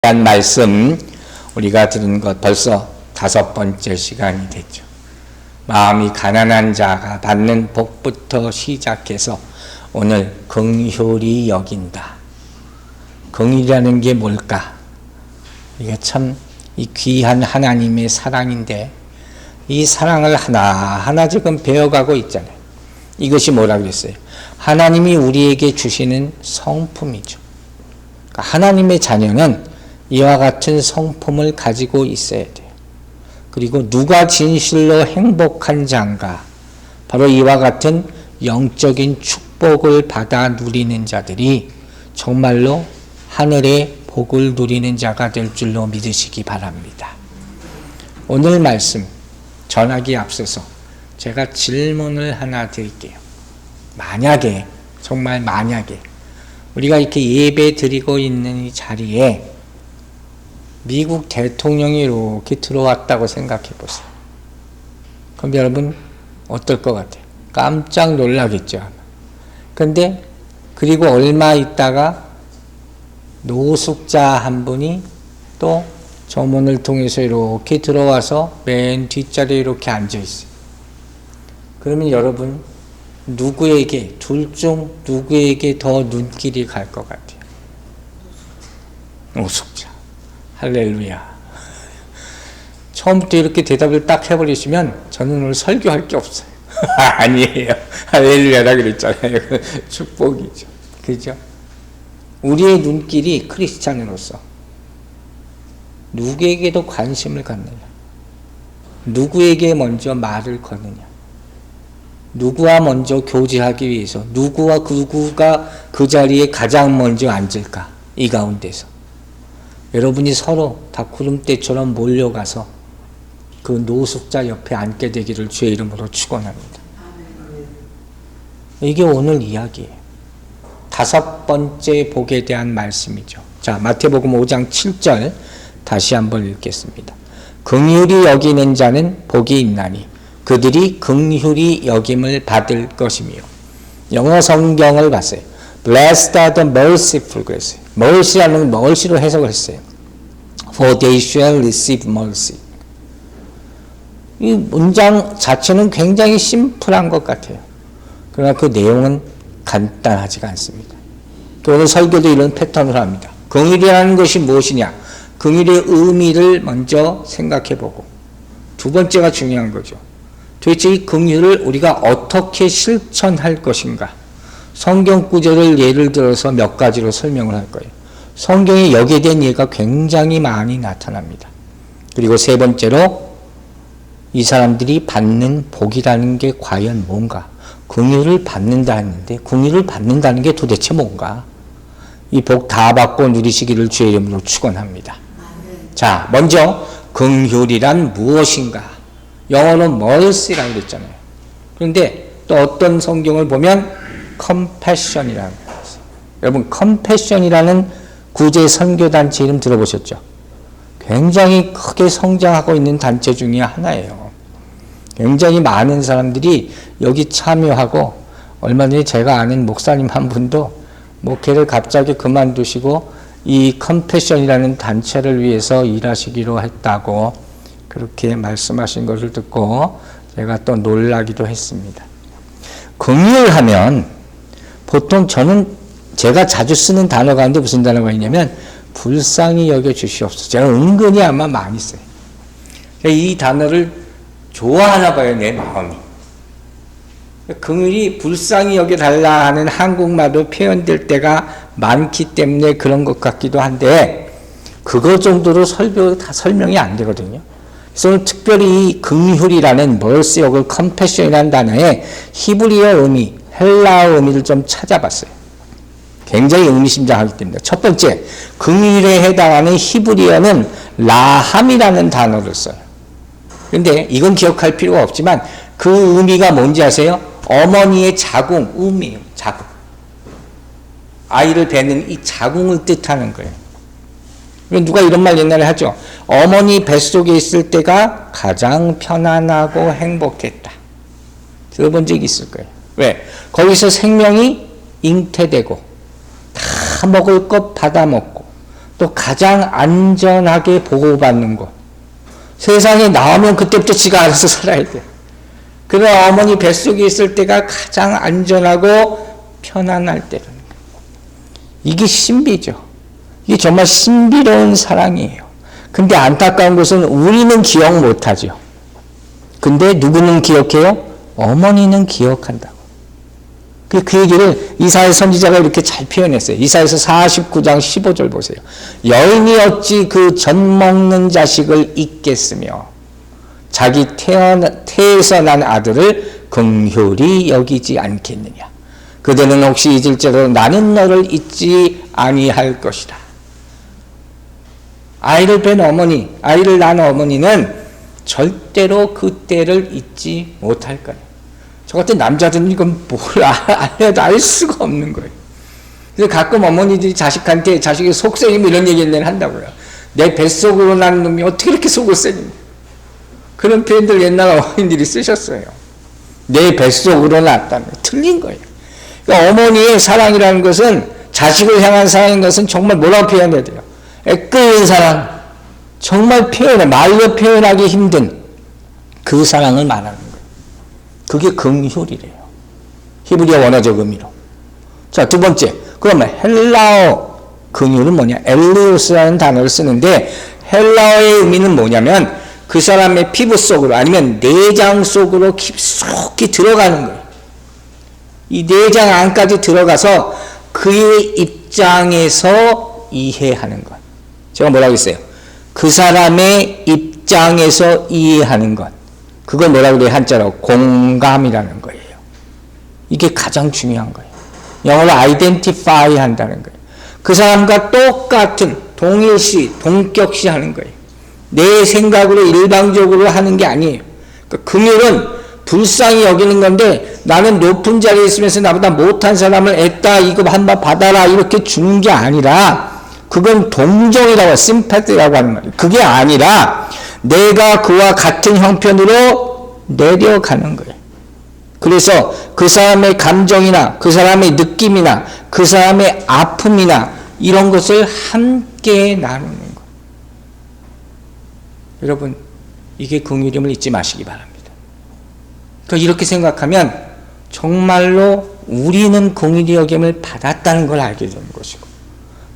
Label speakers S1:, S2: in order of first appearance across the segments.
S1: 한 말씀 우리가 들은 것 벌써 5번째 시간이 됐죠. 마음이 가난한 자가 받는 복부터 시작해서 오늘 긍휼히 여긴다. 긍휼이라는 게 뭘까? 이게 참 이 귀한 하나님의 사랑인데 이 사랑을 하나하나 지금 배워가고 있잖아요. 이것이 뭐라 그랬어요? 하나님이 우리에게 주시는 성품이죠. 그러니까 하나님의 자녀는 이와 같은 성품을 가지고 있어야 돼요. 그리고 누가 진실로 행복한 자인가? 바로 이와 같은 영적인 축복을 받아 누리는 자들이 정말로 하늘의 복을 누리는 자가 될 줄로 믿으시기 바랍니다. 오늘 말씀 전하기에 앞서서 제가 질문을 하나 드릴게요. 만약에, 정말 만약에 우리가 이렇게 예배 드리고 있는 이 자리에 미국 대통령이 이렇게 들어왔다고 생각해 보세요. 그럼 여러분 어떨 것 같아요? 깜짝 놀라겠죠. 근데 그리고 얼마 있다가 노숙자 한 분이 또 저 문을 통해서 이렇게 들어와서 맨 뒷자리에 이렇게 앉아 있어요. 그러면 여러분 누구에게, 둘 중 누구에게 더 눈길이 갈 것 같아요? 노숙자. 할렐루야. 처음부터 이렇게 대답을 딱 해버리시면 저는 오늘 설교할 게 없어요. 아니에요. 할렐루야라 그랬잖아요. 축복이죠. 그죠? 우리의 눈길이 크리스찬으로서 누구에게도 관심을 갖느냐, 누구에게 먼저 말을 거느냐, 누구와 먼저 교제하기 위해서 누구가 그 자리에 가장 먼저 앉을까, 이 가운데서 여러분이 서로 다 구름대처럼 몰려가서 그 노숙자 옆에 앉게 되기를 주의 이름으로 축원합니다. 이게 오늘 이야기예요. 5번째 복에 대한 말씀이죠. 자, 마태복음 5장 7절 다시 한번 읽겠습니다. 긍휼히 여기는 자는 복이 있나니 그들이 긍휼히 여김을 받을 것이며. 영어 성경을 봤어요. Blessed are the merciful 그랬어요. mercy라는 mercy로 해석을 했어요. For they shall receive mercy. 이 문장 자체는 굉장히 심플한 것 같아요. 그러나 그 내용은 간단하지가 않습니다. 오늘 설교도 이런 패턴으로 합니다. 긍휼이라는 것이 무엇이냐? 긍휼의 의미를 먼저 생각해보고 두 번째가 중요한 거죠. 도대체 이 긍휼을 우리가 어떻게 실천할 것인가? 성경 구절을 예를 들어서 몇 가지로 설명을 할 거예요. 성경에 여기에 대한 예가 굉장히 많이 나타납니다. 그리고 세 번째로 이 사람들이 받는 복이라는 게 과연 뭔가? 긍휼을 받는다 했는데 긍휼을 받는다는 게 도대체 뭔가? 이 복 다 받고 누리시기를 주의 이름으로 축원합니다. 자, 먼저 긍휼이란 무엇인가? 영어는 mercy라고 그랬잖아요. 그런데 또 어떤 성경을 보면 compassion이라는 거예요. 여러분 compassion이라는 구제 선교단체 이름 들어보셨죠? 굉장히 크게 성장하고 있는 단체 중에 하나예요. 굉장히 많은 사람들이 여기 참여하고 얼마 전에 제가 아는 목사님 한 분도 목회를 갑자기 그만두시고 이 컴패션이라는 단체를 위해서 일하시기로 했다고 그렇게 말씀하신 것을 듣고 제가 또 놀라기도 했습니다. 긍휼하면 보통 제가 자주 쓰는 단어 가운데 무슨 단어가 있냐면 불쌍히 여겨 주시옵소서. 제가 은근히 아마 많이 써요. 이 단어를 좋아하나 봐요, 내 마음이. 긍휼이 불쌍히 여겨달라 하는 한국말로 표현될 때가 많기 때문에 그런 것 같기도 한데 그거 정도로 다 설명이 안 되거든요. 그래서 오늘 특별히 이 긍휼이라는 mercy 혹은 compassion이라는 단어의 히브리어 의미, 헬라어 의미를 좀 찾아봤어요. 굉장히 의미심장하기 때문에. 첫 번째, 긍휼에 해당하는 히브리어는 라함이라는 단어를 써요. 그런데 이건 기억할 필요가 없지만 그 의미가 뭔지 아세요? 어머니의 자궁, 음이에요. 자궁. 아이를 베는 이 자궁을 뜻하는 거예요. 누가 이런 말 옛날에 하죠. 어머니 뱃속에 있을 때가 가장 편안하고 행복했다. 들어본 적이 있을 거예요. 왜? 거기서 생명이 잉태되고 다 먹을 것 받아먹고 또 가장 안전하게 보호받는 곳. 세상에 나오면 그때부터 지가 알아서 살아야 돼. 그러나 어머니 뱃속에 있을 때가 가장 안전하고 편안할 때라는 거예요. 이게 신비죠. 이게 정말 신비로운 사랑이에요. 근데 안타까운 것은 우리는 기억 못하죠. 근데 누구는 기억해요? 어머니는 기억한다고. 그 얘기를 이사야 선지자가 이렇게 잘 표현했어요. 이사야서 49장 15절 보세요. 여인이 어찌 그 젖 먹는 자식을 잊겠으며 자기 태에서 난 아들을 긍휼히 여기지 않겠느냐. 그대는 혹시 잊을지라도 나는 너를 잊지 아니할 것이다. 아이를 낳은 어머니는 절대로 그 때를 잊지 못할 거예요. 저 같은 남자들은 이건 뭘 알아도 알 수가 없는 거예요. 그래서 가끔 어머니들이 자식한테 자식의 속셈 이런 얘기를 한다고요. 내 뱃속으로 난 놈이 어떻게 이렇게 속을 쎄니? 그런 표현들 옛날 어머니들이 쓰셨어요. 내 뱃속으로 났다는 거. 틀린 거예요. 그러니까 어머니의 사랑이라는 것은, 자식을 향한 사랑인 것은 정말 뭐라고 표현해야 돼요? 애끓는 사랑. 정말 말로 표현하기 힘든 그 사랑을 말하는 거예요. 그게 긍휼이래요. 히브리어 원어적 의미로. 자, 두 번째. 그러면 헬라어 긍휼은 뭐냐? 엘리오스라는 단어를 쓰는데, 헬라어의 의미는 뭐냐면 그 사람의 피부 속으로 아니면 내장 속으로 깊숙이 들어가는 거예요. 이 내장 안까지 들어가서 그의 입장에서 이해하는 것. 제가 뭐라고 했어요? 그 사람의 입장에서 이해하는 것. 그걸 뭐라고 그래요? 한자로 공감이라는 거예요. 이게 가장 중요한 거예요. 영어로 identify 한다는 거예요. 그 사람과 똑같은 동일시, 동격시 하는 거예요. 내 생각으로 일방적으로 하는 게 아니에요. 그러니까 긍휼은 불쌍히 여기는 건데, 나는 높은 자리에 있으면서 나보다 못한 사람을 애따 이거 한번 받아라 이렇게 주는 게 아니라, 그건 동정이라고, 심파티라고 하는 거예요. 그게 아니라 내가 그와 같은 형편으로 내려가는 거예요. 그래서 그 사람의 감정이나 그 사람의 느낌이나 그 사람의 아픔이나 이런 것을 함께 나누는 거예요. 여러분, 이게 긍휼임을 잊지 마시기 바랍니다. 그러니까 이렇게 생각하면 정말로 우리는 긍휼히 여김을 받았다는 걸 알게 되는 것이고,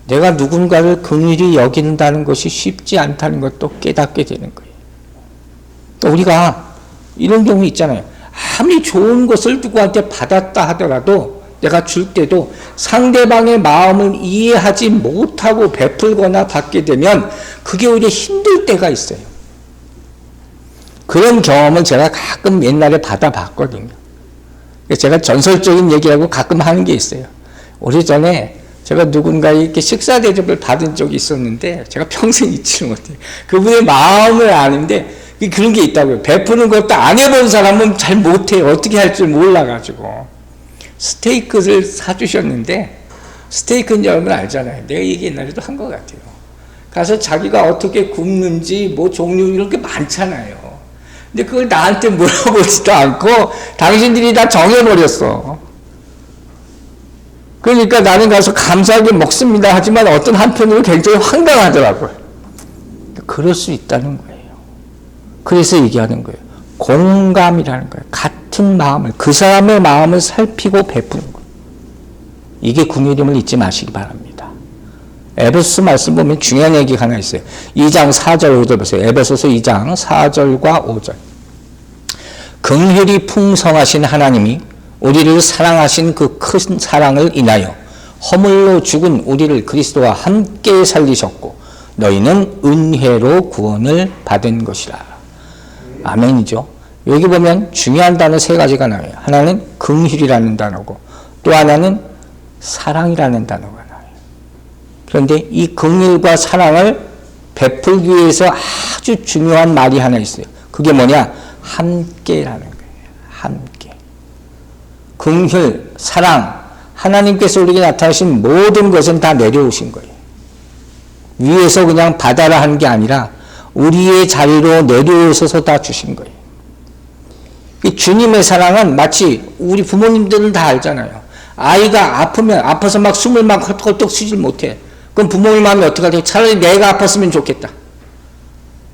S1: 내가 누군가를 긍휼히 여긴다는 것이 쉽지 않다는 것도 깨닫게 되는 거예요. 또 우리가 이런 경우 있잖아요. 아무리 좋은 것을 누구한테 받았다 하더라도 내가 줄 때도 상대방의 마음을 이해하지 못하고 베풀거나 받게 되면 그게 오히려 힘들 때가 있어요. 그런 경험을 제가 가끔 옛날에 받아봤거든요. 제가 전설적인 얘기하고 가끔 하는 게 있어요. 오래전에 제가 누군가에게 이렇게 식사 대접을 받은 적이 있었는데 제가 평생 잊지를 못해요. 그분의 마음을 아는데 그런 게 있다고요. 베푸는 것도 안 해본 사람은 잘 못해요. 어떻게 할 줄 몰라가지고. 스테이크를 사주셨는데, 스테이크는 여러분 알잖아요. 내가 얘기 옛날에도 한 것 같아요. 가서 자기가 어떻게 굽는지 뭐 종류 이런 게 많잖아요. 근데 그걸 나한테 물어보지도 않고 당신들이 다 정해버렸어. 그러니까 나는 가서 감사하게 먹습니다 하지만 어떤 한편으로 굉장히 황당하더라고요. 그럴 수 있다는 거예요. 그래서 얘기하는 거예요. 공감이라는 거예요. 같은 마음을, 그 사람의 마음을 살피고 베푸는 거예요. 이게 긍휼임을 잊지 마시기 바랍니다. 에베소서 말씀 보면 중요한 얘기가 하나 있어요. 2장 4절 5절 보세요. 에베소서 2장 4절과 5절. 긍휼이 풍성하신 하나님이 우리를 사랑하신 그 큰 사랑을 인하여 허물로 죽은 우리를 그리스도와 함께 살리셨고 너희는 은혜로 구원을 받은 것이라. 아멘이죠. 여기 보면 중요한 단어 세 가지가 나와요. 하나는 긍휼이라는 단어고 또 하나는 사랑이라는 단어가 나와요. 그런데 이 긍휼과 사랑을 베풀기 위해서 아주 중요한 말이 하나 있어요. 그게 뭐냐? 함께라는 거예요. 함께. 긍휼, 사랑, 하나님께서 우리에게 나타나신 모든 것은 다 내려오신 거예요. 위에서 그냥 받아라 하는 게 아니라 우리의 자리로 내려오셔서 다 주신 거예요. 이 주님의 사랑은 마치 우리 부모님들은 다 알잖아요. 아이가 아프면 아파서 막 숨을 막 헐떡헐떡 쉬질 못해. 그럼 부모의 마음이 어떻게 돼요? 차라리 내가 아팠으면 좋겠다.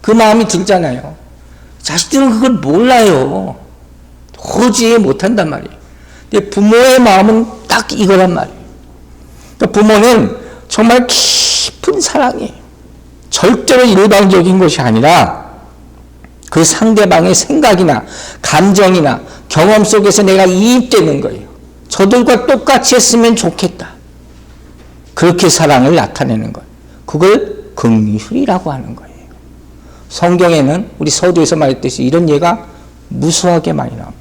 S1: 그 마음이 들잖아요. 자식들은 그걸 몰라요. 도저히 이해 못한단 말이에요. 근데 부모의 마음은 딱 이거란 말이에요. 그러니까 부모는 정말 깊은 사랑이에요. 절대로 일방적인 것이 아니라 그 상대방의 생각이나 감정이나 경험 속에서 내가 이입되는 거예요. 저들과 똑같이 했으면 좋겠다. 그렇게 사랑을 나타내는 거예요. 그걸 긍휼이라고 하는 거예요. 성경에는 우리 서두에서 말했듯이 이런 예가 무수하게 많이 나옵니다.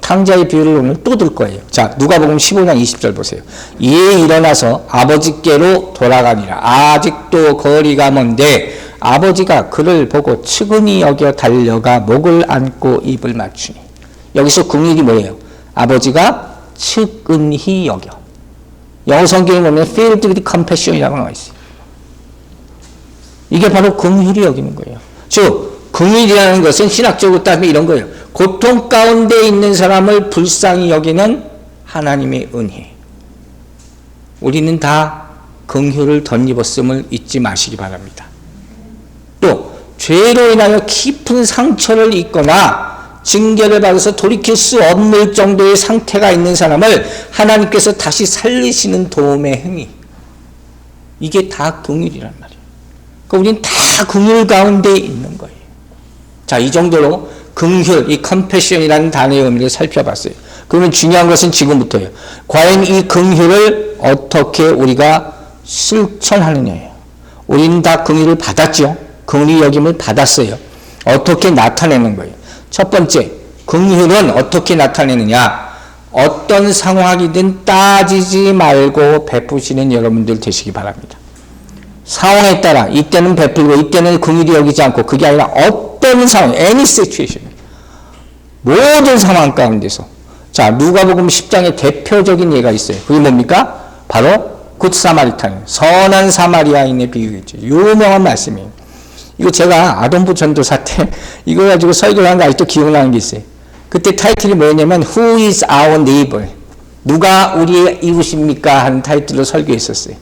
S1: 탕자의 비유를 오늘 또 들 거예요. 자, 누가복음 15장 20절 보세요. 이에 일어나서 아버지께로 돌아가니라. 아직도 거리가 먼데 아버지가 그를 보고 측은히 여겨 달려가 목을 안고 입을 맞추니. 여기서 긍휼이 뭐예요? 아버지가 측은히 여겨. 영어 성경에 보면 filled with compassion이라고 나와 있어요. 이게 바로 긍휼히 여기는 거예요. 즉 긍휼이라는 것은 신학적으로 따지면 이런 거예요. 고통 가운데 있는 사람을 불쌍히 여기는 하나님의 은혜. 우리는 다 긍휼을 덧입었음을 잊지 마시기 바랍니다. 또 죄로 인하여 깊은 상처를 입거나 징계를 받아서 돌이킬 수 없는 정도의 상태가 있는 사람을 하나님께서 다시 살리시는 도움의 행위. 이게 다 긍휼이란 말이에요. 그러니까 우리는 다 긍휼 가운데 있는 거예요. 자, 이 정도로 긍휼, 이 compassion이라는 단어의 의미를 살펴봤어요. 그러면 중요한 것은 지금부터예요. 과연 이 긍휼을 어떻게 우리가 실천하느냐예요. 우리는 다 긍휼을 받았죠. 긍휼히 여김을 받았어요. 어떻게 나타내는 거예요. 첫 번째, 긍휼은 어떻게 나타내느냐. 어떤 상황이든 따지지 말고 베푸시는 여러분들 되시기 바랍니다. 상황에 따라 이때는 베풀고 이때는 긍휼히 여기지 않고, 그게 아니라 어떤 상황, any situation, 모든 상황 가운데서. 자, 누가복음 10장에 대표적인 예가 있어요. 그게 뭡니까? 바로 굿 사마리탄, 선한 사마리아인의 비유겠죠. 유명한 말씀이에요. 이거 제가 아동부 전도사 때 이거 가지고 설교를 한 거 아직도 기억나는 게 있어요. 그때 타이틀이 뭐였냐면 Who is our neighbor? 누가 우리의 이웃입니까? 하는 타이틀로 설교했었어요.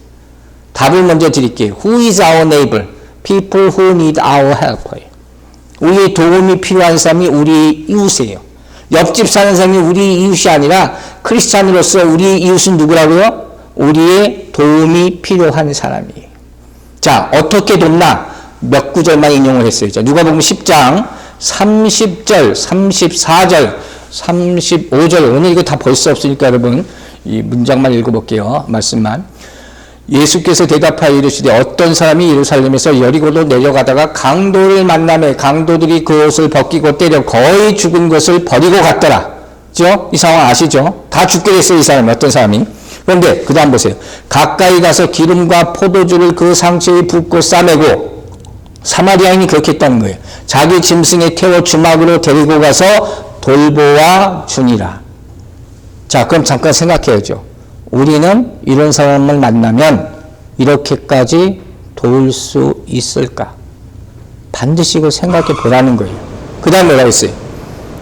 S1: 답을 먼저 드릴게요. Who is our neighbor? People who need our help. 우리의 도움이 필요한 사람이 우리 이웃이에요. 옆집 사는 사람이 우리 이웃이 아니라 크리스찬으로서 우리 이웃은 누구라고요? 우리의 도움이 필요한 사람이에요. 자, 어떻게 돕나? 몇 구절만 인용을 했어요. 자, 누가복음 10장 30절, 34절, 35절. 오늘 이거 다 볼 수 없으니까 여러분 이 문장만 읽어볼게요. 말씀만. 예수께서 대답하여 이르시되 어떤 사람이 예루살렘에서 여리고로 내려가다가 강도를 만나매 강도들이 그 옷을 벗기고 때려 거의 죽은 것을 버리고 갔더라. 그죠? 이 상황 아시죠? 다 죽게 됐어요. 이 사람이. 어떤 사람이. 그런데 그 다음 보세요. 가까이 가서 기름과 포도주를 그 상처에 붓고 싸매고, 사마리아인이 그렇게 했다는 거예요. 자기 짐승에 태워 주막으로 데리고 가서 돌보아 주니라. 자, 그럼 잠깐 생각해야죠. 우리는 이런 사람을 만나면 이렇게까지 도울 수 있을까? 반드시 이걸 생각해 보라는 거예요. 그 다음 뭐라 했어요?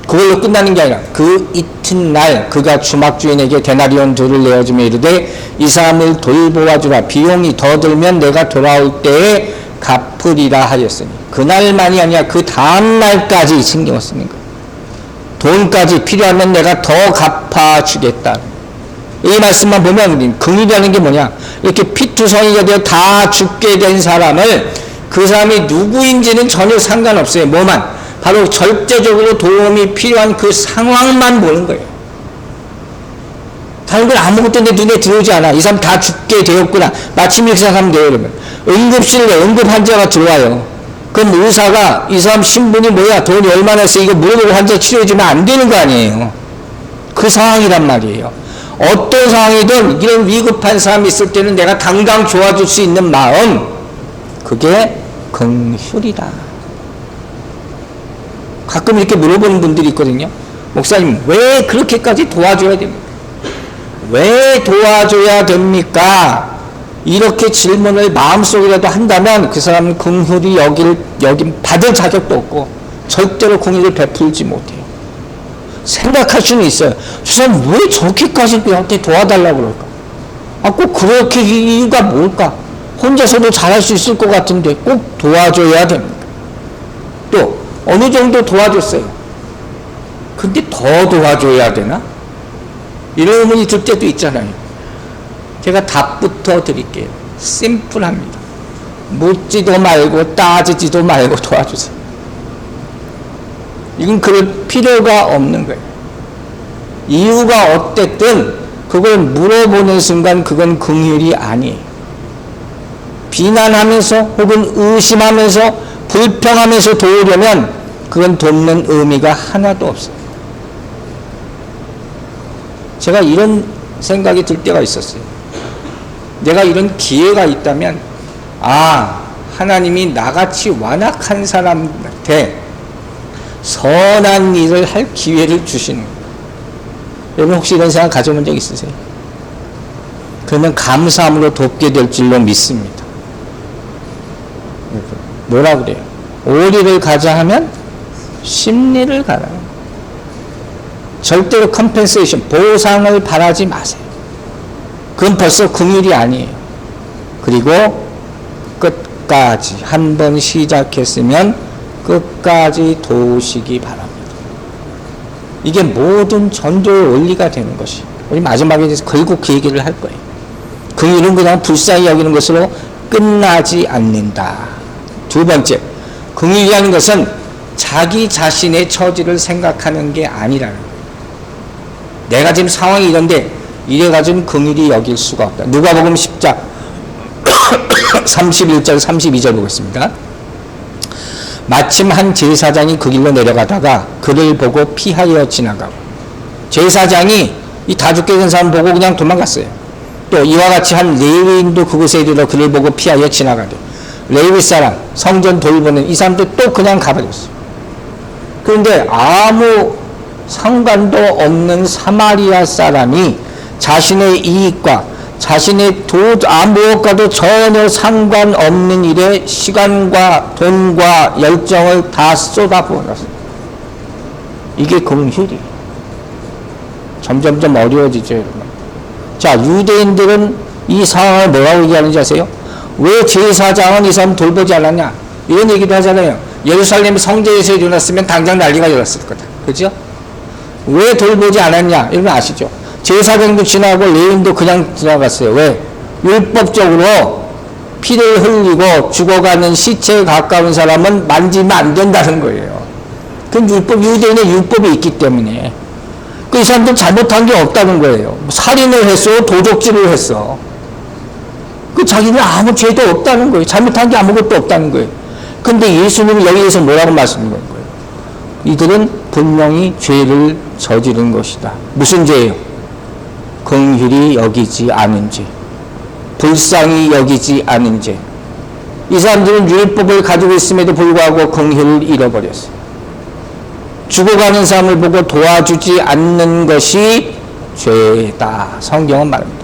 S1: 그걸로 끝나는 게 아니라 그 이튿날 그가 주막주인에게 데나리온 둘을 내어주며 이르되 이 사람을 돌보아주라. 비용이 더 들면 내가 돌아올 때에 갚으리라 하였으니. 그날만이 아니라 그 다음날까지 신경을 쓰는 거예요. 돈까지 필요하면 내가 더 갚아주겠다. 이 말씀만 보면 우리는 긍휼이라는 게 뭐냐, 이렇게 피투성이가 되어 다 죽게 된 사람을, 그 사람이 누구인지는 전혀 상관없어요. 뭐만, 바로 절대적으로 도움이 필요한 그 상황만 보는 거예요. 다른 건 아무것도 내 눈에 들어오지 않아. 이 사람 다 죽게 되었구나. 마침 이렇게 생각하면 돼요. 여러분, 응급실에 응급 환자가 들어와요. 그럼 의사가 이 사람 신분이 뭐야, 돈이 얼마나 있어, 이거 물어보고 환자 치료해주면 안 되는 거 아니에요. 그 상황이란 말이에요. 어떤 상황이든 이런 위급한 사람이 있을 때는 내가 당장 도와줄 수 있는 마음, 그게 긍휼이다. 가끔 이렇게 물어보는 분들이 있거든요. 목사님, 왜 그렇게까지 도와줘야 됩니까? 왜 도와줘야 됩니까? 이렇게 질문을 마음속이라도 한다면 그 사람은 긍휼히 여김 받을 자격도 없고 절대로 긍휼을 베풀지 못해요. 생각할 수는 있어요. 저 사람 왜 저렇게까지 나한테 도와달라고 그럴까? 꼭 그렇게 이유가 뭘까? 혼자서도 잘할 수 있을 것 같은데 꼭 도와줘야 됩니다. 또 어느 정도 도와줬어요. 근데 더 도와줘야 되나? 이런 의문이 들 때도 있잖아요. 제가 답부터 드릴게요. 심플합니다. 묻지도 말고 따지지도 말고 도와주세요. 이건 그럴 필요가 없는 거예요. 이유가 어땠든 그걸 물어보는 순간 그건 긍휼이 아니에요. 비난하면서 혹은 의심하면서 불평하면서 도우려면 그건 돕는 의미가 하나도 없어요. 제가 이런 생각이 들 때가 있었어요. 내가 이런 기회가 있다면 하나님이 나같이 완악한 사람한테 선한 일을 할 기회를 주시는 거예요. 여러분 혹시 이런 생각 가져본 적 있으세요? 그러면 감사함으로 돕게 될 줄로 믿습니다. 뭐라 그래요? 오리를 가자 하면 심리를 가라. 절대로 컴펜세이션, 보상을 바라지 마세요. 그건 벌써 긍휼이 아니에요. 그리고 끝까지 한 번 시작했으면 끝까지 도우시기 바랍니다. 이게 모든 전도의 원리가 되는 것이. 우리 마지막에 대해서 결국 그 얘기를 할 거예요. 긍휼은 그냥 불쌍히 여기는 것으로 끝나지 않는다. 두 번째, 긍휼이라는 것은 자기 자신의 처지를 생각하는 게 아니라는 거예요. 내가 지금 상황이 이런데 이래가지고 긍휼히 여길 수가 없다. 누가복음 10장 31절 32절 보겠습니다. 마침 한 제사장이 그 길로 내려가다가 그를 보고 피하여 지나가고, 제사장이 이 다 죽게 된 사람 보고 그냥 도망갔어요. 또 이와 같이 한 레위인도 그곳에 이르러 그를 보고 피하여 지나가되, 레위 사람 성전 돌보는 이 사람도 또 그냥 가버렸어요. 그런데 아무 상관도 없는 사마리아 사람이 자신의 이익과 자신의 무엇과도 전혀 상관없는 일에 시간과 돈과 열정을 다 쏟아부었어요. 이게 긍휼이 점점점 어려워지죠, 여러분. 자, 유대인들은 이 상황을 뭐라고 얘기하는지 아세요? 왜 제사장은 이 사람 돌보지 않았냐? 이런 얘기도 하잖아요. 예루살렘 성전에서 일어났으면 당장 난리가 일어났을 거다. 그죠? 왜 돌보지 않았냐? 이런 거 아시죠? 제사장도 지나고 레위인도 그냥 지나갔어요. 왜? 율법적으로 피를 흘리고 죽어가는 시체에 가까운 사람은 만지면 안 된다는 거예요. 그건 유대인의 율법이 있기 때문에. 이 사람들 잘못한 게 없다는 거예요. 살인을 했어, 도적질을 했어. 자기는 아무 죄도 없다는 거예요. 잘못한 게 아무것도 없다는 거예요. 근데 예수님은 여기에서 뭐라고 말씀하는 거예요? 이들은 분명히 죄를 저지른 것이다. 무슨 죄예요? 긍휼히 여기지 않은 죄, 불쌍히 여기지 않은 죄. 이 사람들은 율법을 가지고 있음에도 불구하고 긍휼을 잃어버렸어요. 죽어가는 사람을 보고 도와주지 않는 것이 죄다. 성경은 말합니다.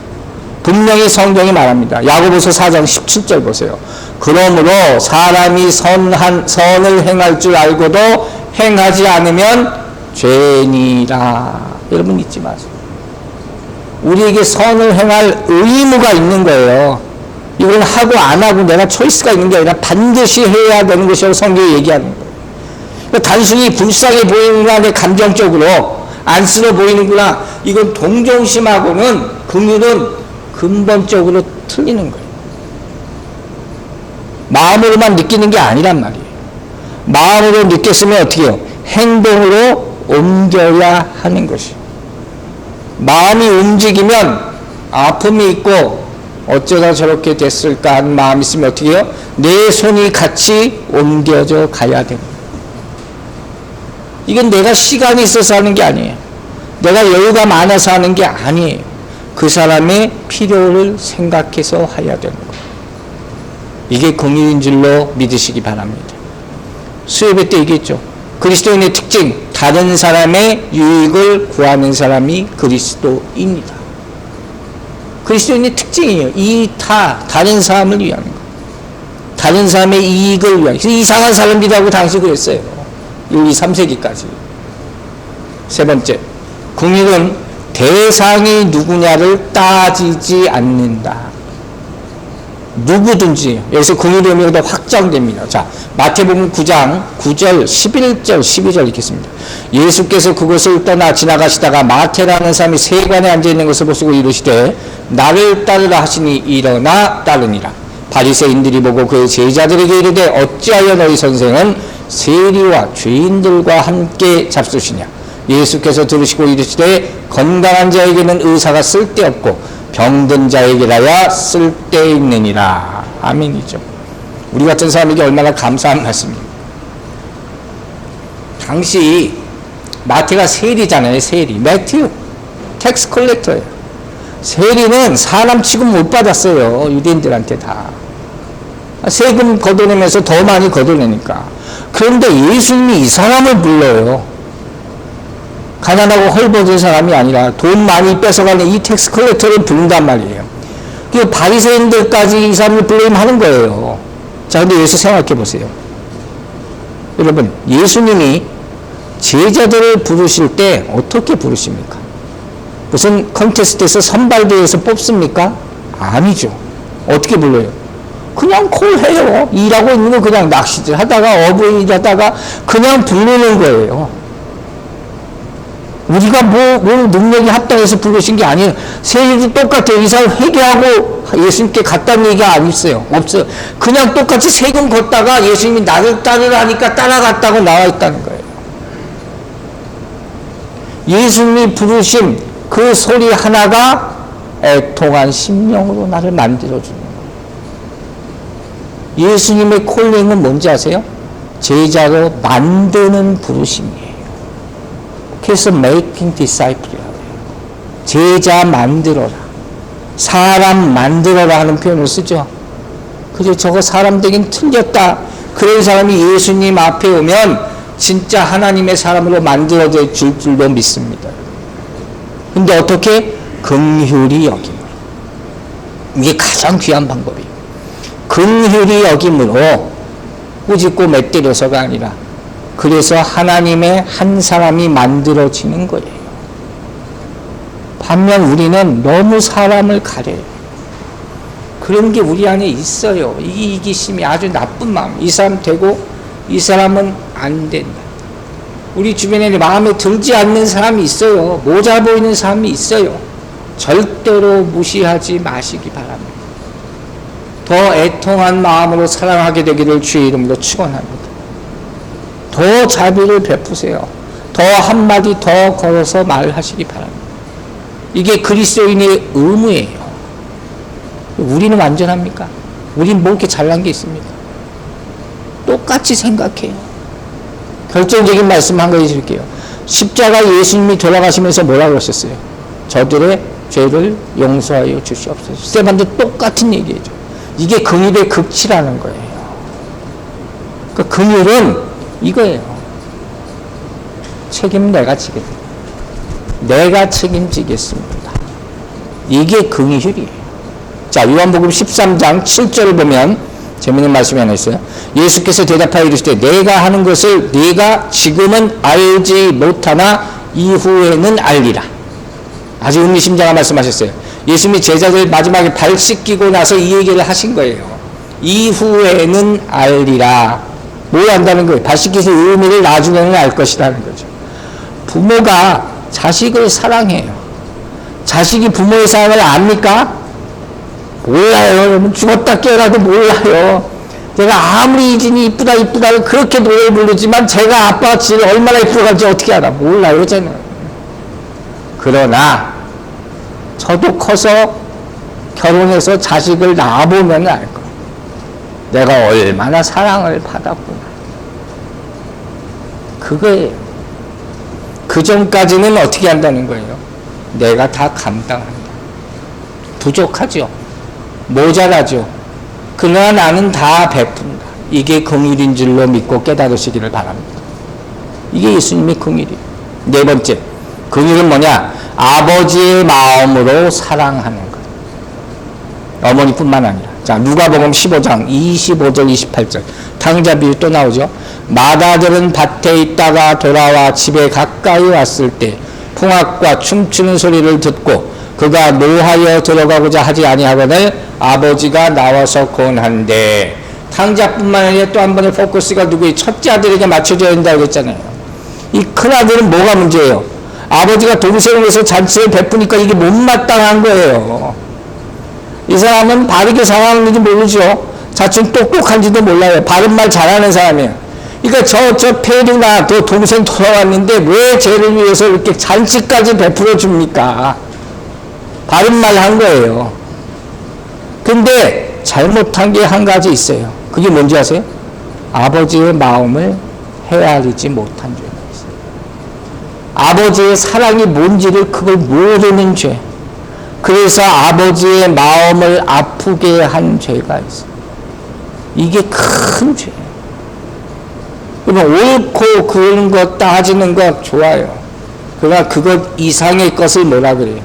S1: 분명히 성경이 말합니다. 야고보서 4장 17절 보세요. 그러므로 사람이 선을 행할 줄 알고도 행하지 않으면 죄니라. 여러분 잊지 마세요. 우리에게 선을 행할 의무가 있는 거예요. 이건 하고 안 하고 내가 초이스가 있는 게 아니라 반드시 해야 되는 것이라고 성경이 얘기하는 거예요. 그러니까 단순히 불쌍해 보이는구나, 내 감정적으로 안쓰러 보이는구나, 이건 동정심하고는 긍휼은 근본적으로 틀리는 거예요. 마음으로만 느끼는 게 아니란 말이에요. 마음으로 느꼈으면 어떻게 해요? 행동으로 옮겨야 하는 것이에요. 마음이 움직이면 아픔이 있고 어쩌다 저렇게 됐을까 하는 마음이 있으면 어떻게 해요? 내 손이 같이 옮겨져 가야 됩니다. 이건 내가 시간이 있어서 하는 게 아니에요. 내가 여유가 많아서 하는 게 아니에요. 그 사람의 필요를 생각해서 해야 되는 거예요. 이게 긍휼인 줄로 믿으시기 바랍니다. 수요예배 때 얘기했죠. 그리스도인의 특징, 다른 사람의 유익을 구하는 사람이 그리스도인이다. 그리스도인의 특징이에요. 다른 사람을 위한 거. 다른 사람의 이익을 위한. 이상한 사람들이라고 당시 그랬어요. 1, 2, 3세기까지. 세 번째, 긍휼은 대상이 누구냐를 따지지 않는다. 누구든지. 여기서 긍휼의 의미가 더 확장됩니다. 자, 마태복음 9장 9절 11절 12절 읽겠습니다. 예수께서 그곳을 떠나 지나가시다가 마태라는 사람이 세관에 앉아있는 것을 보시고 이르시되 나를 따르라 하시니 일어나 따르니라. 바리새인들이 보고 그의 제자들에게 이르되 어찌하여 너희 선생은 세리와 죄인들과 함께 잡수시냐. 예수께서 들으시고 이르시되 건강한 자에게는 의사가 쓸데없고 병든 자에게라야 쓸데있느니라. 아멘이죠. 우리 같은 사람에게 얼마나 감사한 말씀입니다. 당시 마태가 세리잖아요. 세리. 매튜 텍스 컬렉터예요. 세리는 사람 취급 못 받았어요. 유대인들한테 다. 세금 걷어내면서 더 많이 걷어내니까. 그런데 예수님이 이 사람을 불러요. 가난하고 헐벗은 사람이 아니라 돈 많이 뺏어가는 이 텍스 컬렉터를 부른단 말이에요. 그 바리새인들까지 이 사람을 불러임 하는 거예요. 자, 근데 여기서 생각해 보세요. 여러분, 예수님이 제자들을 부르실 때 어떻게 부르십니까? 무슨 컨테스트에서 선발대회에서 뽑습니까? 아니죠. 어떻게 불러요? 그냥 콜해요. 일하고 있는 거 그냥 낚시질 하다가 어부일 하다가 그냥 부르는 거예요. 우리가 뭐 능력이 합당해서 부르신 게 아니에요. 세리도 똑같아요. 이 사람 회개하고 예수님께 갔다는 얘기가 안 있어요. 없어요. 그냥 똑같이 세금 걷다가 예수님이 나를 따르라니까 따라갔다고 나와 있다는 거예요. 예수님이 부르신 그 소리 하나가 애통한 심령으로 나를 만들어주는 거예요. 예수님의 콜링은 뭔지 아세요? 제자로 만드는 부르심이에요. 그래서 making disciple이라고 해요. 제자 만들어라. 사람 만들어라 하는 표현을 쓰죠. 그죠? 저거 사람 되긴 틀렸다. 그런 사람이 예수님 앞에 오면 진짜 하나님의 사람으로 만들어질 줄로 믿습니다. 근데 어떻게? 긍휼히 여김으로. 이게 가장 귀한 방법이에요. 긍휼히 여김으로 꾸짖고 맷때려서가 아니라 그래서 하나님의 한 사람이 만들어지는 거예요. 반면 우리는 너무 사람을 가려요. 그런 게 우리 안에 있어요. 이 이기심이 아주 나쁜 마음. 이 사람 되고 이 사람은 안 된다. 우리 주변에 마음에 들지 않는 사람이 있어요. 모자 보이는 사람이 있어요. 절대로 무시하지 마시기 바랍니다. 더 애통한 마음으로 사랑하게 되기를 주의 이름으로 축원합니다. 더 자비를 베푸세요. 더 한마디 더 걸어서 말하시기 바랍니다. 이게 그리스도인의 의무예요. 우리는 완전합니까? 우린 뭐 이렇게 잘난 게 있습니까? 똑같이 생각해요. 결정적인 말씀 한 가지 드릴게요. 십자가 예수님이 돌아가시면서 뭐라고 그러셨어요? 저들의 죄를 용서하여 주시옵소서. 스테반도 똑같은 얘기죠. 이게 긍휼의 극치라는 거예요. 그 긍휼은 이거예요. 책임은 내가 지겠다. 내가 책임지겠습니다. 이게 긍휼이에요. 자, 요한복음 13장 7절을 보면 재미있는 말씀이 하나 있어요. 예수께서 대답하여 이르시되 내가 하는 것을 네가 지금은 알지 못하나 이후에는 알리라. 아주 의미심장한 말씀하셨어요. 예수님이 제자들 마지막에 발 씻기고 나서 이 얘기를 하신 거예요. 이후에는 알리라. 뭘 안다는 거예요? 발 씻기신 의미를 나중에는 알 것이라는 거죠. 부모가 자식을 사랑해요. 자식이 부모의 사랑을 압니까? 몰라요. 여러분 죽었다 깨어나도 몰라요. 제가 아무리 이진이 이쁘다를 그렇게 노래 부르지만 제가 아빠가 지를 얼마나 이쁘다는지 어떻게 알아? 몰라요. 저는. 그러나 저도 커서 결혼해서 자식을 낳아보면 알 거예요. 내가 얼마나 사랑을 받았구나. 그거예요. 그 전까지는 어떻게 한다는 거예요? 내가 다 감당한다. 부족하죠. 모자라죠. 그러나 나는 다 베푼다. 이게 긍휼인 줄로 믿고 깨달으시기를 바랍니다. 이게 예수님의 긍휼이에요. 네 번째, 긍휼은 뭐냐? 아버지의 마음으로 사랑하는 것. 어머니뿐만 아니라. 자, 누가복음 15장 25절 28절 탕자 비유 또 나오죠. 마다들은 밭에 있다가 돌아와 집에 가까이 왔을 때 풍악과 춤추는 소리를 듣고 그가 노하여 들어가고자 하지 아니하거늘 아버지가 나와서 권한대. 탕자뿐만 아니라 또 한 번의 포커스가 누구의 첫째 아들에게 맞춰져야 된다고 했잖아요. 이 큰아들은 뭐가 문제예요? 아버지가 동생을 위해서 잔치를 베푸니까 이게 못마땅한 거예요. 이 사람은 바르게 살아가는지 모르죠. 자칭 똑똑한지도 몰라요. 바른 말 잘하는 사람이에요. 그러니까 저 페리나 또 동생 돌아왔는데 왜 쟤를 위해서 이렇게 잔치까지 베풀어 줍니까? 바른 말 한 거예요. 근데 잘못한 게 한 가지 있어요. 그게 뭔지 아세요? 아버지의 마음을 헤아리지 못한 죄가 있어요. 아버지의 사랑이 뭔지를 그걸 모르는 죄. 그래서 아버지의 마음을 아프게 한 죄가 있어요. 이게 큰 죄예요. 그러면 옳고 그런 것 따지는 것 좋아요. 그러나 그것 이상의 것을 뭐라 그래요?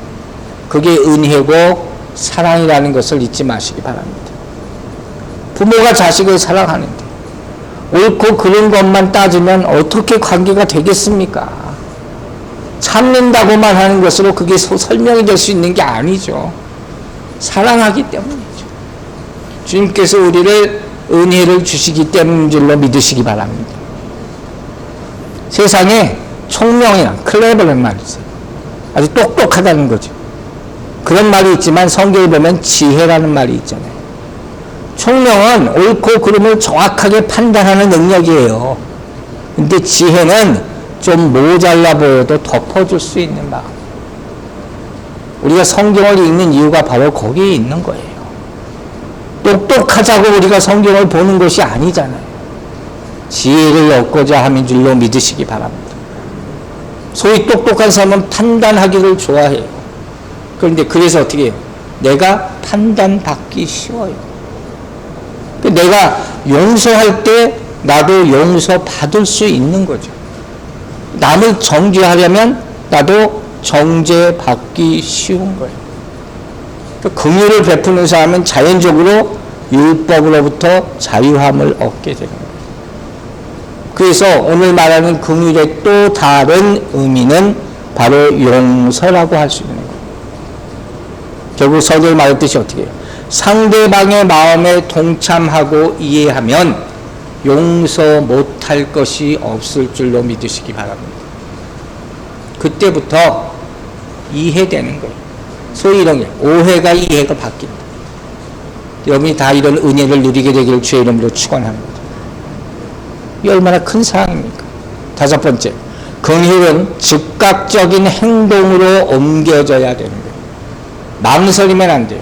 S1: 그게 은혜고 사랑이라는 것을 잊지 마시기 바랍니다. 부모가 자식을 사랑하는데 옳고 그런 것만 따지면 어떻게 관계가 되겠습니까? 참는다고만 하는 것으로 그게 설명이 될 수 있는 게 아니죠. 사랑하기 때문이죠. 주님께서 우리를 은혜를 주시기 때문인 줄로 믿으시기 바랍니다. 세상에 총명이나 클레버라는 말이 있어요. 아주 똑똑하다는 거죠. 그런 말이 있지만 성경에 보면 지혜라는 말이 있잖아요. 총명은 옳고 그름을 정확하게 판단하는 능력이에요. 근데 지혜는 좀 모자라 보여도 덮어줄 수 있는 마음. 우리가 성경을 읽는 이유가 바로 거기에 있는 거예요. 똑똑하자고 우리가 성경을 보는 것이 아니잖아요. 지혜를 얻고자 함인 줄로 믿으시기 바랍니다. 소위 똑똑한 사람은 판단하기를 좋아해요. 그런데 그래서 어떻게 해요? 내가 판단받기 쉬워요. 내가 용서할 때 나도 용서받을 수 있는 거죠. 남을 정죄하려면 나도 정죄받기 쉬운 거예요. 긍휼을 베푸는 사람은 자연적으로 율법으로부터 자유함을 얻게 되는 거예요. 그래서 오늘 말하는 긍휼의 또 다른 의미는 바로 용서라고 할 수 있는 거예요. 결국 서두에 말했듯이 어떻게 해요? 상대방의 마음에 동참하고 이해하면 용서 못할 것이 없을 줄로 믿으시기 바랍니다. 그때부터 이해되는 거예요. 소위 이런 게 오해가 이해가 바뀐다. 여러분이 다 이런 은혜를 누리게 되기를 주의 이름으로 축원합니다. 이 얼마나 큰 사항입니까? 다섯 번째, 긍휼은 즉각적인 행동으로 옮겨져야 되는 거예요. 망설이면 안 돼요.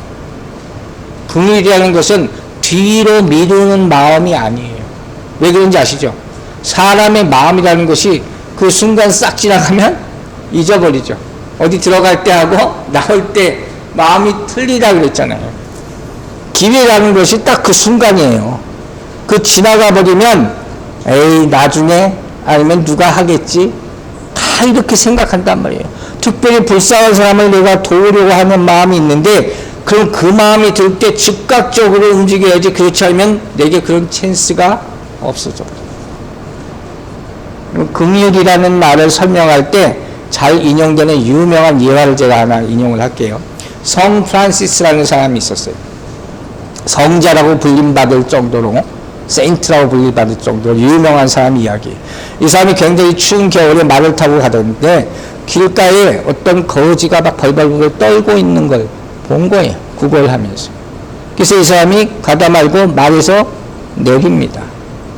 S1: 긍휼이라는 것은 뒤로 미루는 마음이 아니에요. 왜 그런지 아시죠? 사람의 마음이라는 것이 그 순간 싹 지나가면 잊어버리죠. 어디 들어갈 때 하고 나올 때 마음이 틀리다 그랬잖아요. 기회라는 것이 딱 그 순간이에요. 그 지나가 버리면 에이 나중에 아니면 누가 하겠지 다 이렇게 생각한단 말이에요. 특별히 불쌍한 사람을 내가 도우려고 하는 마음이 있는데 그럼 그 마음이 들 때 즉각적으로 움직여야지. 그렇지 않으면 내게 그런 찬스가 없어져. 긍휼이라는 말을 설명할 때 잘 인용되는 유명한 예화를 제가 하나 인용을 할게요. 성 프란시스라는 사람이 있었어요. 성자라고 불림받을 정도로, 세인트라고 불림받을 정도로 유명한 사람 이야기. 이 사람이 굉장히 추운 겨울에 말을 타고 가던데 길가에 어떤 거지가 막 벌벌벌 떨고 있는 걸 본 거예요. 구걸하면서. 그래서 이 사람이 가다 말고 말에서 내립니다.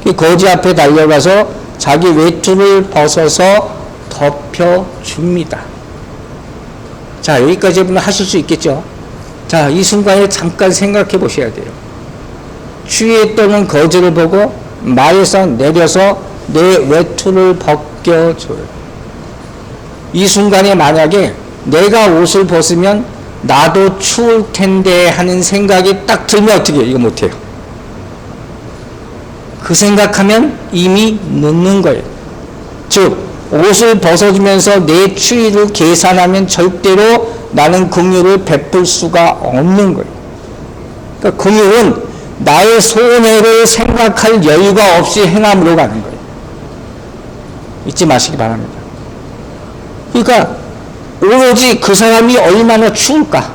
S1: 그 거지 앞에 달려가서 자기 외투를 벗어서 덮여줍니다. 자, 여기까지는 하실 수 있겠죠? 자, 이 순간에 잠깐 생각해 보셔야 돼요. 추위에 떠는 거지를 보고 말에서 내려서 내 외투를 벗겨줘요. 이 순간에 만약에 내가 옷을 벗으면 나도 추울 텐데 하는 생각이 딱 들면 어떻게 해요? 이거 못해요. 그 생각하면 이미 늦는 거예요. 즉 옷을 벗어주면서 내 추위를 계산하면 절대로 나는 긍휼을 베풀 수가 없는 거예요. 그러니까 긍휼은 나의 손해를 생각할 여유가 없이 행함으로 가는 거예요. 잊지 마시기 바랍니다. 그러니까 오로지 그 사람이 얼마나 추울까?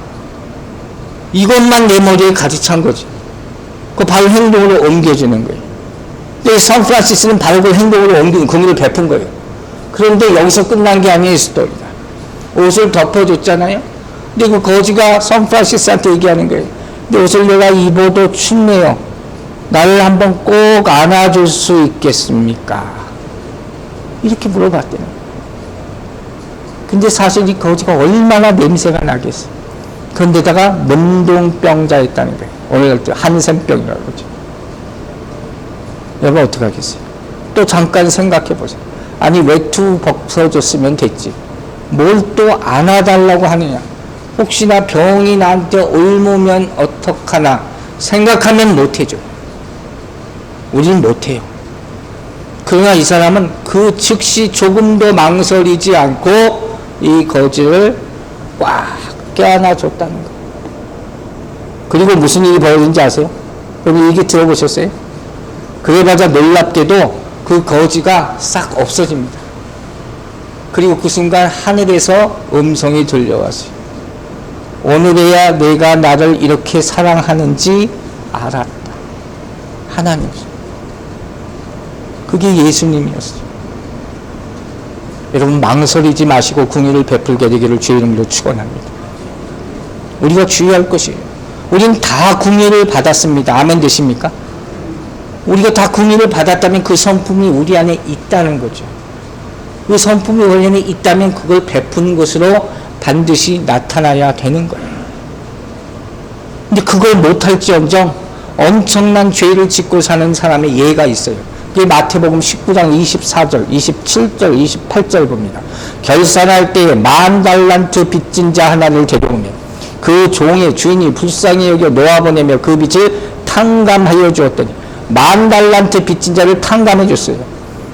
S1: 이것만 내 머리에 가득 찬 거지. 그 바로 행동으로 옮겨주는 거예요. 근데 샌프란시스는 바로 그 행동으로 옮기는 긍휼을 베푼 거예요. 그런데 여기서 끝난 게 아니에요, 스토리가. 옷을 덮어줬잖아요. 근데 그 거지가 샌프란시스한테 얘기하는 거예요. 근데 옷을 내가 입어도 춥네요. 나를 한번 꼭 안아줄 수 있겠습니까? 이렇게 물어봤대요. 근데 사실 이 거지가 얼마나 냄새가 나겠어. 그런데다가 문둥병자였다는 거예요. 오늘 한센병이라고 그러죠. 여러분 어떻게 하겠어요? 또 잠깐 생각해 보세요. 아니 외투 벗어줬으면 됐지. 뭘 또 안아달라고 하느냐. 혹시나 병이 나한테 옮으면 어떡하나 생각하면 못해줘. 우리는 못해요. 그러나 이 사람은 그 즉시 조금도 망설이지 않고 이 거지를 꽉 껴안아줬다는 거. 그리고 무슨 일이 벌어진지 아세요? 여러분 얘기 들어보셨어요? 그래봤자 놀랍게도 그 거지가 싹 없어집니다. 그리고 그 순간 하늘에서 음성이 들려왔어요. 오늘에야 내가 나를 이렇게 사랑하는지 알았다. 하나님이죠. 그게 예수님이었어요. 여러분 망설이지 마시고 긍휼을 베풀게 되기를 주의 이름으로 축원합니다. 우리가 주의할 것이에요. 우린 다 긍휼을 받았습니다. 아멘 되십니까? 우리가 다 긍휼을 받았다면 그 성품이 우리 안에 있다는 거죠. 그 성품이 우리 안에 있다면 그걸 베푸는 것으로 반드시 나타나야 되는 거예요. 근데 그걸 못할지언정 엄청난 죄를 짓고 사는 사람의 예가 있어요. 그게 마태복음 19장 24절, 27절, 28절 봅니다. 결산할 때에 10,000달란트 빚진 자 하나를 데려오며 그 종의 주인이 불쌍히 여겨 놓아보내며 그 빚을 탕감하여 주었더니 10,000달란트 빚진 자를 탕감해 줬어요.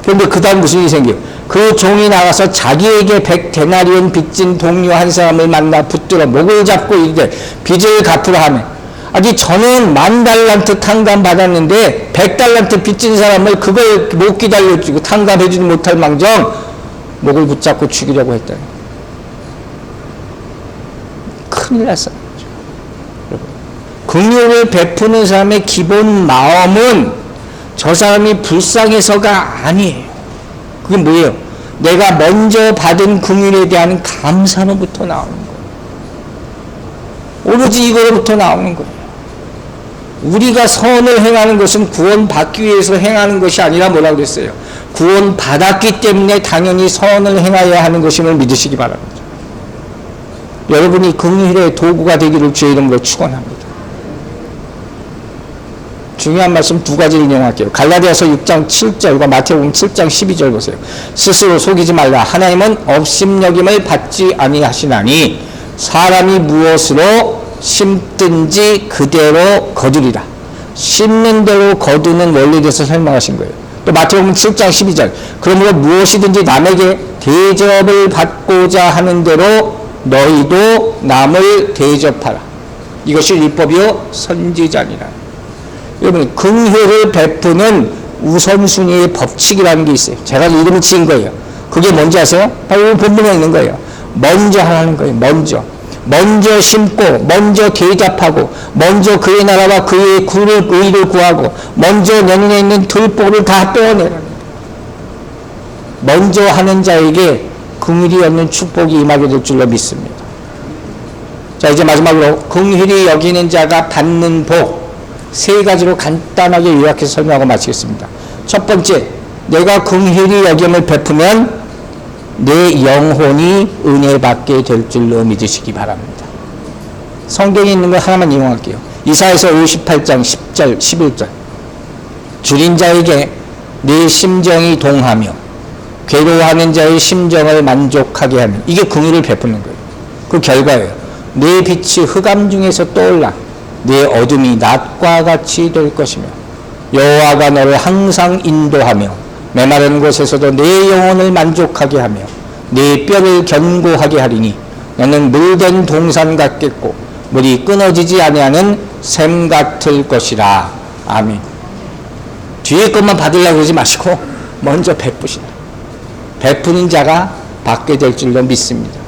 S1: 그런데 그 다음 무슨 일이 생겨요? 그 종이 나가서 자기에게 100데나리온 빚진 동료 한 사람을 만나 붙들어 목을 잡고 이르되 빚을 갚으라 하며 아직 저는 10,000달란트 탕감 받았는데 100달란트 빚진 사람을 그걸 못 기다려주고 탕감해주지 못할 망정 목을 붙잡고 죽이려고 했다. 큰일 났어요. 긍휼을 베푸는 사람의 기본 마음은 저 사람이 불쌍해서가 아니에요. 그게 뭐예요? 내가 먼저 받은 긍휼에 대한 감사로부터 나오는 거예요. 오로지 이거로부터 나오는 거예요. 우리가 선을 행하는 것은 구원받기 위해서 행하는 것이 아니라 뭐라고 그랬어요? 구원받았기 때문에 당연히 선을 행하여야 하는 것임을 믿으시기 바랍니다. 여러분이 긍휼의 도구가 되기를 주의 이름으로 축원합니다. 중요한 말씀 두 가지를 인용할게요. 갈라디아서 6장 7절과 마태복음 7장 12절 보세요. 스스로 속이지 말라. 하나님은 업심여김을 받지 아니하시나니 사람이 무엇으로 심든지 그대로 거두리라. 심는 대로 거두는 원리에 대해서 설명하신 거예요. 또 마태복음 7장 12절. 그러므로 무엇이든지 남에게 대접을 받고자 하는 대로 너희도 남을 대접하라. 이것이 율법이요 선지자니라. 여러분 긍휼을 베푸는 우선순위의 법칙이라는 게 있어요. 제가 이름을 지은 거예요. 그게 뭔지 아세요? 바로 본문에 있는 거예요. 먼저 하라는 거예요. 먼저 심고 먼저 대접하고 먼저 그의 나라와 그의 의를 구하고 먼저 내 눈에 있는 들보를 다 빼어내라는 거예요. 먼저 하는 자에게 긍휼이 없는 축복이 임하게 될 줄로 믿습니다. 자 이제 마지막으로 긍휼히 여기는 자가 받는 복 세 가지로 간단하게 요약해서 설명하고 마치겠습니다. 첫 번째, 내가 긍휼히 여김을 베푸면 내 영혼이 은혜받게 될 줄로 믿으시기 바랍니다. 성경에 있는 거 하나만 인용할게요. 이사야서 58장 10절 11절 줄인 자에게 내 심정이 동하며 괴로워하는 자의 심정을 만족하게 하는 이게 긍휼을 베푸는 거예요. 그 결과예요. 내 빛이 흑암 중에서 떠올라 내 어둠이 낮과 같이 될 것이며 여호와가 너를 항상 인도하며 메마른 곳에서도 내 영혼을 만족하게 하며 내 뼈를 견고하게 하리니 너는 물된 동산 같겠고 물이 끊어지지 아니하는 샘 같을 것이라. 아멘. 뒤에 것만 받으려고 그러지 마시고 먼저 베푸시라. 베푸는 자가 받게 될 줄로 믿습니다.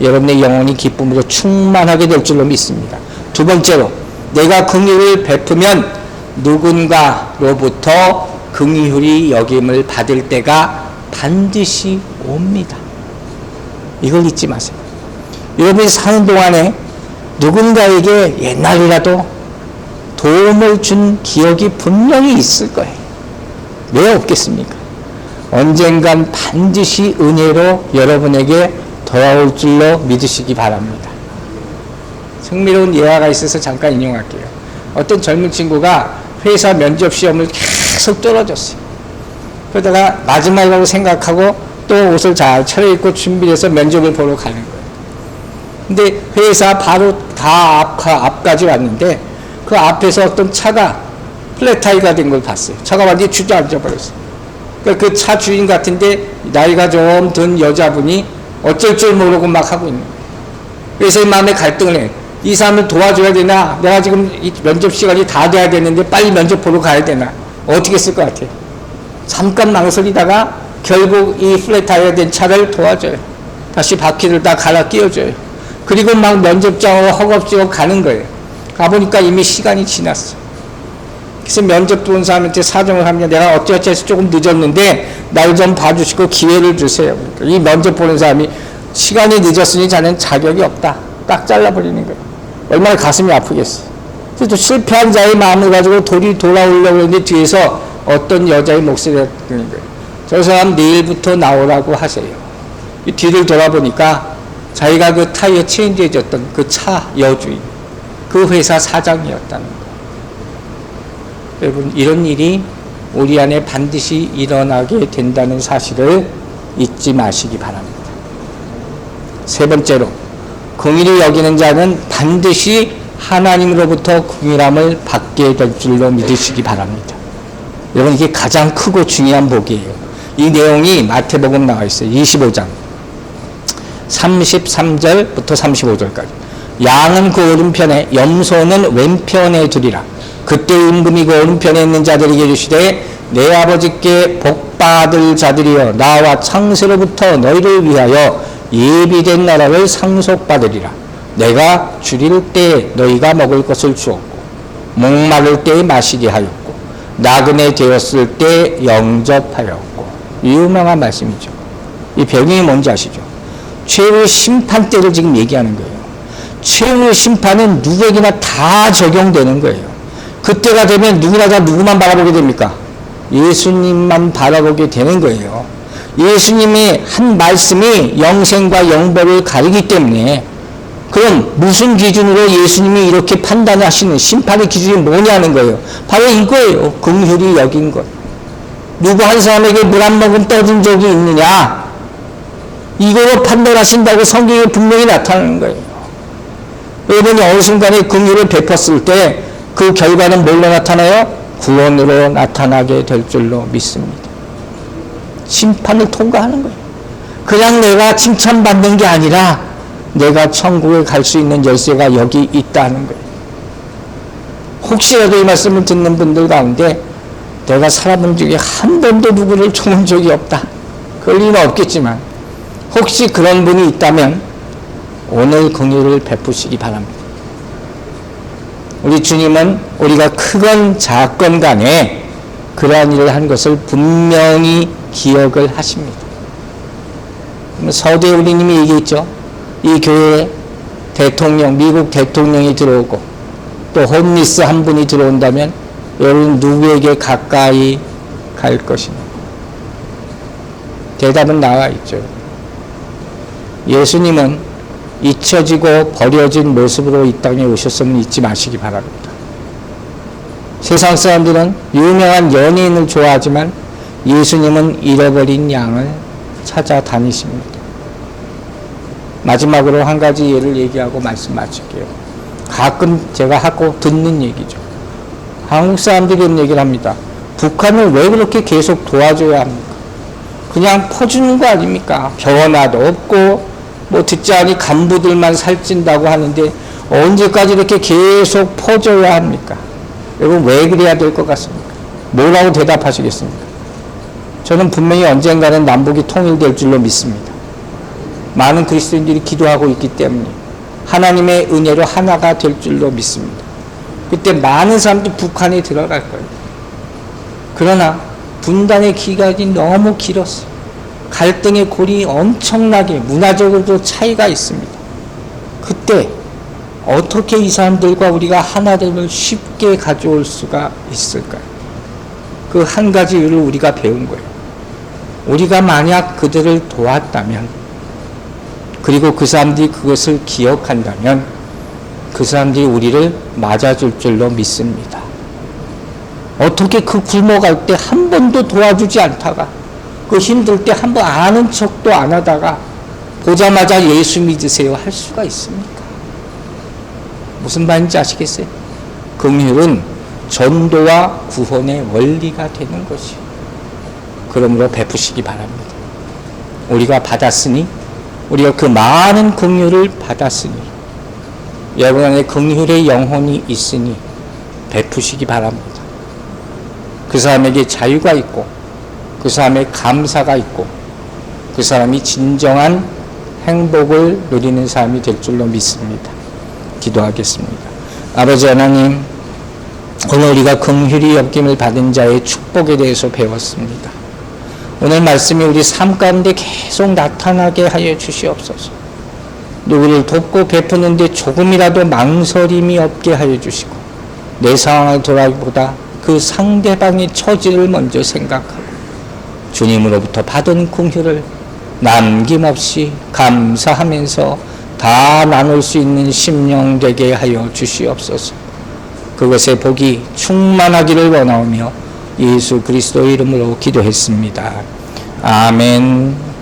S1: 여러분의 영혼이 기쁨으로 충만하게 될 줄로 믿습니다. 두 번째로, 내가 긍휼을 베푸면 누군가로부터 긍휼히 여김을 받을 때가 반드시 옵니다. 이걸 잊지 마세요. 여러분이 사는 동안에 누군가에게 옛날이라도 도움을 준 기억이 분명히 있을 거예요. 왜 없겠습니까? 언젠간 반드시 은혜로 여러분에게 돌아올 줄로 믿으시기 바랍니다. 흥미로운 예화가 있어서 잠깐 인용할게요. 어떤 젊은 친구가 회사 면접 시험을 계속 떨어졌어요. 그러다가 마지막이라고 생각하고 또 옷을 잘 차려입고 준비해서 면접을 보러 가는 거예요. 근데 회사 바로 다 앞까지 왔는데 그 앞에서 어떤 차가 플랫타이가 된 걸 봤어요. 차가 완전히 주저앉아 버렸어요. 그러니까 그 차 주인 같은데 나이가 좀 든 여자분이 어쩔 줄 모르고 막 하고 있는 거예요. 그래서 이 마음에 갈등을 해요. 이 사람을 도와줘야 되나? 내가 지금 이 면접 시간이 다 돼야 되는데 빨리 면접 보러 가야 되나? 어떻게 쓸 것 같아요? 잠깐 망설이다가 결국 이 플랫타이어 된 차를 도와줘요. 다시 바퀴를 다 갈아 끼워줘요. 그리고 막 면접장으로 허겁지겁 가는 거예요. 가보니까 이미 시간이 지났어. 그래서 면접 본 사람한테 사정을 하면 내가 어찌어찌해서 조금 늦었는데 날 좀 봐주시고 기회를 주세요. 그러니까 이 면접 보는 사람이 시간이 늦었으니 자네는 자격이 없다. 딱 잘라버리는 거예요. 얼마나 가슴이 아프겠어. 그래서 실패한 자의 마음을 가지고 돌아오려고 했는데 뒤에서 어떤 여자의 목소리가 들리는 거예요. 저 사람 내일부터 나오라고 하세요. 이 뒤를 돌아보니까 자기가 그 타이어 체인지해줬던 그 차 여주인, 그 회사 사장이었다는 거예요. 여러분, 이런 일이 우리 안에 반드시 일어나게 된다는 사실을 잊지 마시기 바랍니다. 세 번째로, 긍휼히 여기는 자는 반드시 하나님으로부터 긍휼함을 받게 될 줄로 믿으시기 바랍니다. 여러분, 이게 가장 크고 중요한 복이에요. 이 내용이 마태복음 나와 있어요. 25장 33절부터 35절까지. 양은 그 오른편에, 염소는 왼편에 두리라. 그때 임금이 그 오른편에 있는 자들에게 이르시되 내 아버지께 복받을 자들이여, 나와 창세로부터 너희를 위하여 예비된 나라를 상속받으리라. 내가 줄일 때 너희가 먹을 것을 주었고, 목마를 때 마시게 하였고, 나그네 되었을 때 영접하였고. 유명한 말씀이죠. 이 배경이 뭔지 아시죠? 최후의 심판 때를 지금 얘기하는 거예요. 최후의 심판은 누구에게나 다 적용되는 거예요. 그때가 되면 누구나 다 누구만 바라보게 됩니까? 예수님만 바라보게 되는 거예요. 예수님의 한 말씀이 영생과 영벌을 가리기 때문에, 그럼 무슨 기준으로 예수님이 이렇게 판단하시는 심판의 기준이 뭐냐는 거예요. 바로 이거예요. 긍휼히 여긴 것. 누구 한 사람에게 물 한 모금 떠준 적이 있느냐? 이거로 판단하신다고 성경에 분명히 나타나는 거예요. 여러분이 어느 순간에 긍휼을 베풀었을 때 그 결과는 뭘로 나타나요? 구원으로 나타나게 될 줄로 믿습니다. 심판을 통과하는 거예요. 그냥 내가 칭찬받는 게 아니라 내가 천국에 갈 수 있는 열쇠가 여기 있다는 거예요. 혹시라도 이 말씀을 듣는 분들 가운데 내가 살아본 적에 한 번도 누구를 좋은 적이 없다, 그럴 리는 없겠지만 혹시 그런 분이 있다면 오늘 긍휼을 베푸시기 바랍니다. 우리 주님은 우리가 크건 작건 간에 그러한 일을 한 것을 분명히 기억을 하십니다. 서대 우리님이 얘기했죠. 이 교회에 대통령, 미국 대통령이 들어오고 또 홈리스 한 분이 들어온다면 여러분 누구에게 가까이 갈 것이냐? 대답은 나와 있죠. 예수님은 잊혀지고 버려진 모습으로 이 땅에 오셨음을 잊지 마시기 바랍니다. 세상 사람들은 유명한 연예인을 좋아하지만 예수님은 잃어버린 양을 찾아다니십니다. 마지막으로 한 가지 예를 얘기하고 말씀 마칠게요. 가끔 제가 하고 듣는 얘기죠. 한국 사람들이 이런 얘기를 합니다. 북한을 왜 그렇게 계속 도와줘야 합니까? 그냥 퍼주는 거 아닙니까? 변화도 없고 뭐 듣자니 간부들만 살찐다고 하는데 언제까지 이렇게 계속 퍼줘야 합니까? 여러분 왜 그래야 될 것 같습니까? 뭐라고 대답하시겠습니까? 저는 분명히 언젠가는 남북이 통일될 줄로 믿습니다. 많은 그리스도인들이 기도하고 있기 때문에 하나님의 은혜로 하나가 될 줄로 믿습니다. 그때 많은 사람들이 북한에 들어갈 거예요. 그러나 분단의 기간이 너무 길었어요. 갈등의 골이 엄청나게 문화적으로도 차이가 있습니다. 그때 어떻게 이 사람들과 우리가 하나됨을 쉽게 가져올 수가 있을까요? 그 한 가지를 우리가 배운 거예요. 우리가 만약 그들을 도왔다면, 그리고 그 사람들이 그것을 기억한다면 그 사람들이 우리를 맞아줄 줄로 믿습니다. 어떻게 그 굶어갈 때 한 번도 도와주지 않다가, 그 힘들 때 한 번 아는 척도 안 하다가 보자마자 예수 믿으세요 할 수가 있습니까? 무슨 말인지 아시겠어요? 긍휼은 전도와 구원의 원리가 되는 것이요. 그러므로 베푸시기 바랍니다. 우리가 받았으니, 우리가 그 많은 긍휼을 받았으니, 여러분 안에 긍휼의 영혼이 있으니 베푸시기 바랍니다. 그 사람에게 자유가 있고, 그 사람의 감사가 있고, 그 사람이 진정한 행복을 누리는 사람이 될 줄로 믿습니다. 기도하겠습니다. 아버지 하나님, 오늘 우리가 긍휼히 여김을 받은 자의 축복에 대해서 배웠습니다. 오늘 말씀이 우리 삶 가운데 계속 나타나게 하여 주시옵소서. 누구를 돕고 베푸는데 조금이라도 망설임이 없게 하여 주시고, 내 상황을 돌아보다 그 상대방의 처지를 먼저 생각하고 주님으로부터 받은 긍휼을 남김없이 감사하면서 다 나눌 수 있는 심령 되게 하여 주시옵소서. 그것의 복이 충만하기를 원하오며 예수 그리스도의 이름으로 기도했습니다. 아멘.